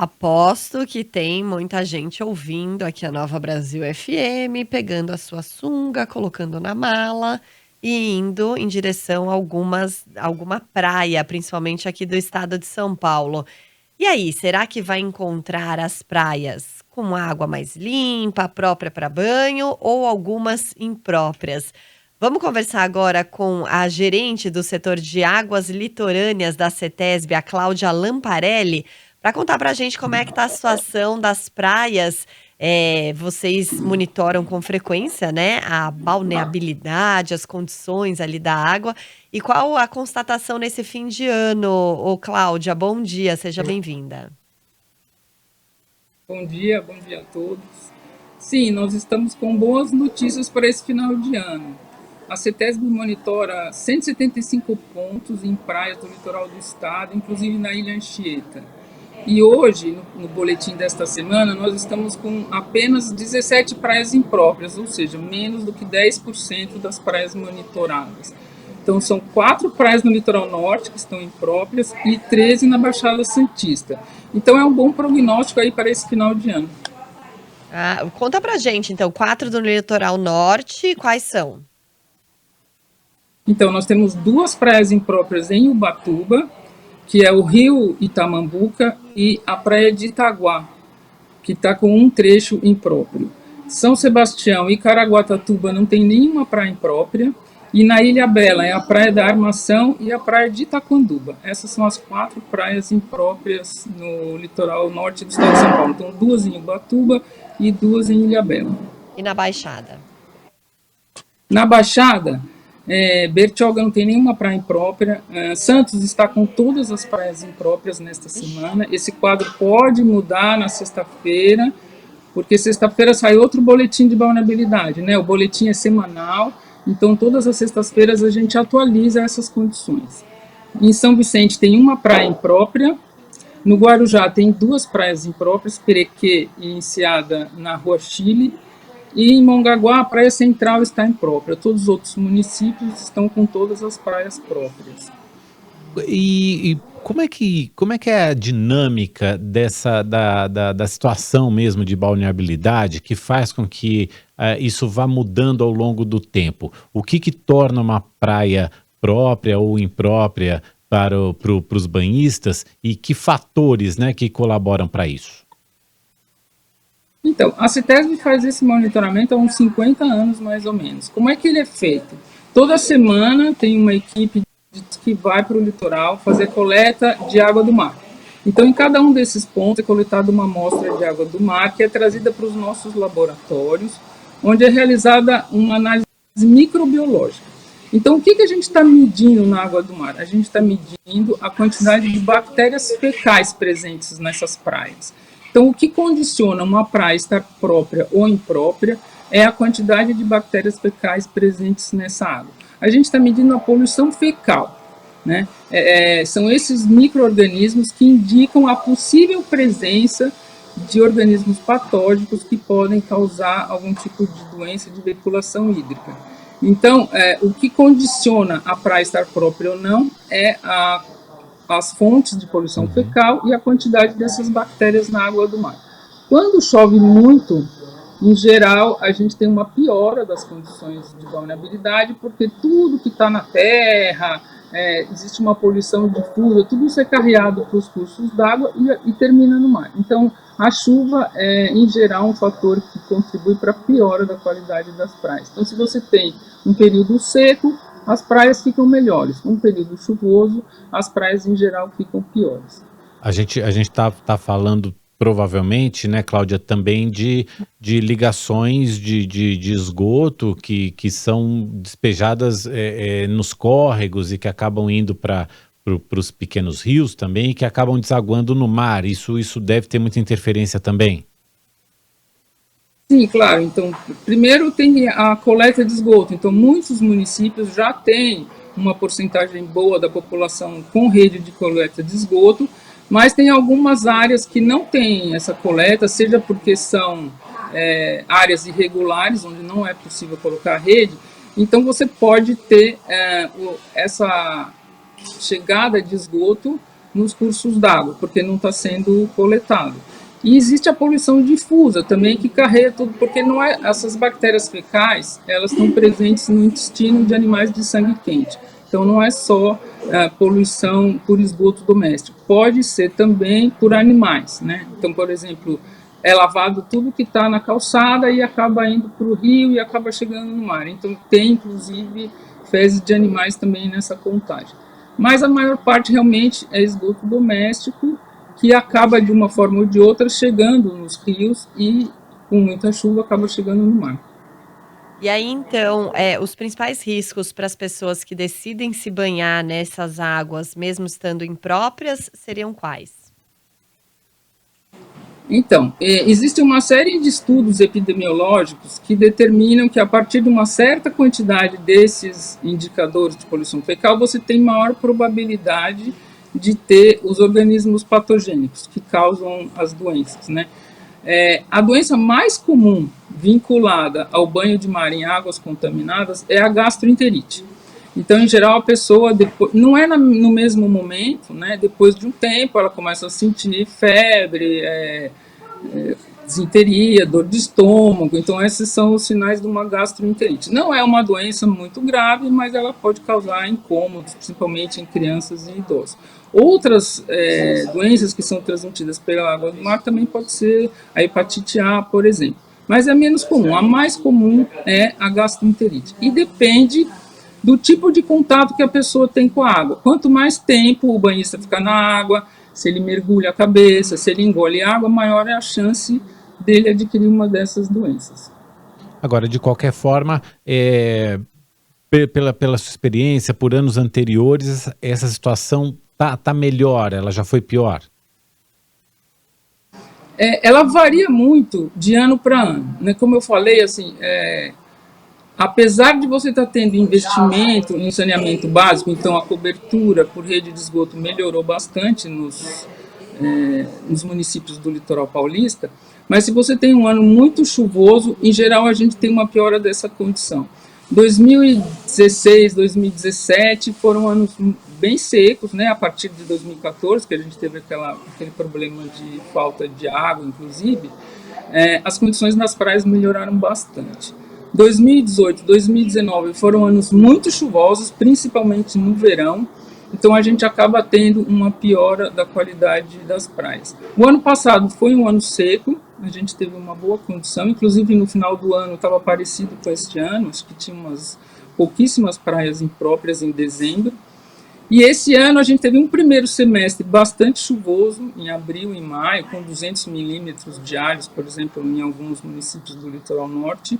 Aposto que tem muita gente ouvindo aqui a Nova Brasil FM, pegando a sua sunga, colocando na mala e indo em direção a alguma praia, principalmente aqui do estado de São Paulo. E aí, será que vai encontrar as praias com água mais limpa, própria para banho ou algumas impróprias? Vamos conversar agora com a gerente do setor de águas litorâneas da CETESB, a Cláudia Lamparelli, para contar para a gente como é que está a situação das praias. Vocês monitoram com frequência, né, a balneabilidade, as condições ali da água. E qual a constatação nesse fim de ano, Cláudia? Bom dia, seja bem-vinda. Bom dia a todos. Sim, nós estamos com boas notícias para esse final de ano. A CETESB monitora 175 pontos em praias do litoral do estado, inclusive na Ilha Anchieta. E hoje, no boletim desta semana, nós estamos com apenas 17 praias impróprias, ou seja, menos do que 10% das praias monitoradas. Então, são 4 praias no litoral norte que estão impróprias e 13 na Baixada Santista. Então, é um bom prognóstico aí para esse final de ano. Conta pra gente, então, 4 do litoral norte, quais são? Então, nós temos 2 praias impróprias em Ubatuba, que é o Rio Itamambuca, e a praia de Itaguá, que está com um trecho impróprio. São Sebastião e Caraguatatuba não tem nenhuma praia imprópria. E na Ilha Bela é a praia da Armação e a praia de Itaquanduba. Essas são as 4 praias impróprias no litoral norte do estado de São Paulo. Então, 2 em Ubatuba e 2 em Ilha Bela. E na Baixada? Na Baixada, Bertioga não tem nenhuma praia imprópria. Santos está com todas as praias impróprias nesta semana. Esse quadro pode mudar na sexta-feira, porque sexta-feira sai outro boletim de vulnerabilidade, né? O boletim é semanal, então todas as sextas-feiras a gente atualiza essas condições. Em São Vicente tem uma praia imprópria. No Guarujá tem 2 praias impróprias, Perequê e Enseada na Rua Chile. E em Mongaguá, a praia central está imprópria. Todos os outros municípios estão com todas as praias próprias. E como é que é a dinâmica da situação mesmo de balneabilidade que faz com que isso vá mudando ao longo do tempo? O que torna uma praia própria ou imprópria para os banhistas e que fatores, né, que colaboram para isso? Então, a CETESB faz esse monitoramento há uns 50 anos, mais ou menos. Como é que ele é feito? Toda semana tem uma equipe que vai para o litoral fazer coleta de água do mar. Então, em cada um desses pontos é coletada uma amostra de água do mar que é trazida para os nossos laboratórios, onde é realizada uma análise microbiológica. Então, o que a gente está medindo na água do mar? A gente está medindo a quantidade de bactérias fecais presentes nessas praias. Então, o que condiciona uma praia estar própria ou imprópria é a quantidade de bactérias fecais presentes nessa água. A gente está medindo a poluição fecal, né? São esses micro-organismos que indicam a possível presença de organismos patógenos que podem causar algum tipo de doença de veiculação hídrica. Então, o que condiciona a praia estar própria ou não é as fontes de poluição fecal e a quantidade dessas bactérias na água do mar. Quando chove muito, em geral, a gente tem uma piora das condições de vulnerabilidade, porque tudo que está na terra, existe uma poluição difusa, tudo isso é carreado para os cursos d'água e termina no mar. Então, a chuva é, em geral, um fator que contribui para a piora da qualidade das praias. Então, se você tem um período seco, as praias ficam melhores. Um período chuvoso, as praias em geral ficam piores. A gente tá falando provavelmente, né, Cláudia, também de ligações de esgoto que são despejadas nos córregos e que acabam indo para os pequenos rios também e que acabam desaguando no mar. Isso deve ter muita interferência também. Sim, claro. Então, primeiro tem a coleta de esgoto. Então, muitos municípios já têm uma porcentagem boa da população com rede de coleta de esgoto, mas tem algumas áreas que não têm essa coleta, seja porque são áreas irregulares, onde não é possível colocar rede. Então, você pode ter essa chegada de esgoto nos cursos d'água, porque não está sendo coletado. E existe a poluição difusa também, que carrega tudo, porque não é, essas bactérias fecais, elas estão presentes no intestino de animais de sangue quente. Então não é só poluição por esgoto doméstico, pode ser também por animais, né? Então, por exemplo, é lavado tudo que está na calçada e acaba indo para o rio e acaba chegando no mar. Então tem, inclusive, fezes de animais também nessa contagem. Mas a maior parte realmente é esgoto doméstico, que acaba de uma forma ou de outra chegando nos rios e com muita chuva acaba chegando no mar. E aí, então, os principais riscos para as pessoas que decidem se banhar nessas águas, mesmo estando impróprias, seriam quais? Então, existe uma série de estudos epidemiológicos que determinam que a partir de uma certa quantidade desses indicadores de poluição fecal, você tem maior probabilidade de ter os organismos patogênicos que causam as doenças, né? A doença mais comum vinculada ao banho de mar em águas contaminadas é a gastroenterite. Então, em geral, a pessoa, depois, não é no mesmo momento, né? Depois de um tempo, ela começa a sentir febre, desinteria, dor de estômago. Então, esses são os sinais de uma gastroenterite. Não é uma doença muito grave, mas ela pode causar incômodos, principalmente em crianças e idosos. Outras doenças que são transmitidas pela água do mar também pode ser a hepatite A, por exemplo. Mas é menos comum. A mais comum é a gastroenterite. E depende do tipo de contato que a pessoa tem com a água. Quanto mais tempo o banhista fica na água, se ele mergulha a cabeça, se ele engole água, maior é a chance dele adquirir uma dessas doenças. Agora, de qualquer forma, pela sua experiência, por anos anteriores, essa situação tá melhor, ela já foi pior? Ela varia muito de ano para ano, né? Como eu falei, assim, apesar de você estar tendo investimento em saneamento básico, então a cobertura por rede de esgoto melhorou bastante nos municípios do litoral paulista, mas se você tem um ano muito chuvoso, em geral a gente tem uma piora dessa condição. 2016, 2017 foram anos bem secos, né? A partir de 2014, que a gente teve aquele problema de falta de água, inclusive, as condições nas praias melhoraram bastante. 2018, 2019 foram anos muito chuvosos, principalmente no verão, então a gente acaba tendo uma piora da qualidade das praias. O ano passado foi um ano seco, a gente teve uma boa condição, inclusive no final do ano estava parecido com este ano, acho que tinha pouquíssimas praias impróprias em dezembro. E esse ano a gente teve um primeiro semestre bastante chuvoso, em abril e maio, com 200 milímetros diários, por exemplo, em alguns municípios do litoral norte.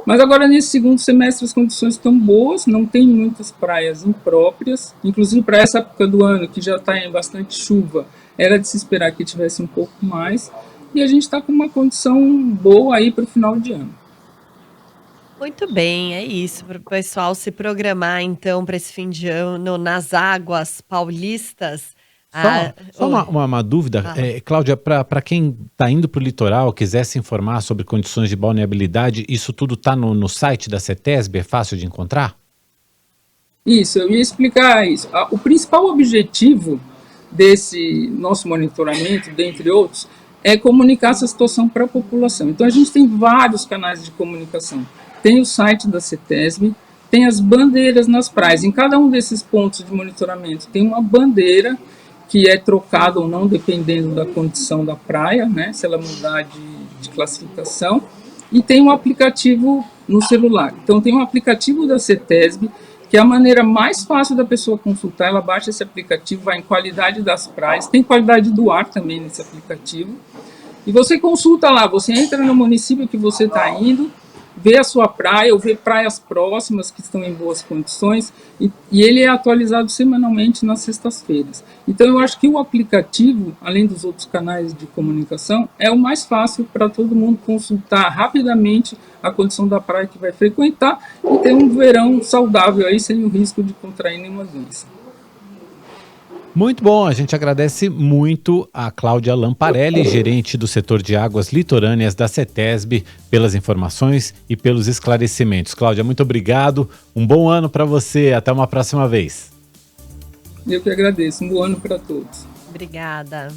Mas agora, nesse segundo semestre, as condições estão boas, não tem muitas praias impróprias, inclusive para essa época do ano, que já está em bastante chuva, era de se esperar que tivesse um pouco mais, e a gente está com uma condição boa aí para o final de ano. Muito bem, é isso, para o pessoal se programar, então, para esse fim de ano nas águas paulistas. Só uma dúvida, Cláudia, para quem está indo para o litoral, quiser se informar sobre condições de balneabilidade, isso tudo está no site da CETESB, é fácil de encontrar? Isso, eu ia explicar isso. O principal objetivo desse nosso monitoramento, dentre outros, é comunicar essa situação para a população. Então, a gente tem vários canais de comunicação. Tem o site da CETESB, tem as bandeiras nas praias. Em cada um desses pontos de monitoramento tem uma bandeira que é trocada ou não, dependendo da condição da praia, né, se ela mudar de classificação. E tem um aplicativo no celular. Então, tem um aplicativo da CETESB, que é a maneira mais fácil da pessoa consultar. Ela baixa esse aplicativo, vai em qualidade das praias, tem qualidade do ar também nesse aplicativo. E você consulta lá, você entra no município que você está indo, vê a sua praia ou vê praias próximas que estão em boas condições e ele é atualizado semanalmente nas sextas-feiras. Então eu acho que o aplicativo, além dos outros canais de comunicação, é o mais fácil para todo mundo consultar rapidamente a condição da praia que vai frequentar e ter um verão saudável aí sem o risco de contrair nenhuma doença. Muito bom, a gente agradece muito a Cláudia Lamparelli, gerente do setor de águas litorâneas da CETESB, pelas informações e pelos esclarecimentos. Cláudia, muito obrigado, um bom ano para você, até uma próxima vez. Eu que agradeço, um bom ano para todos. Obrigada.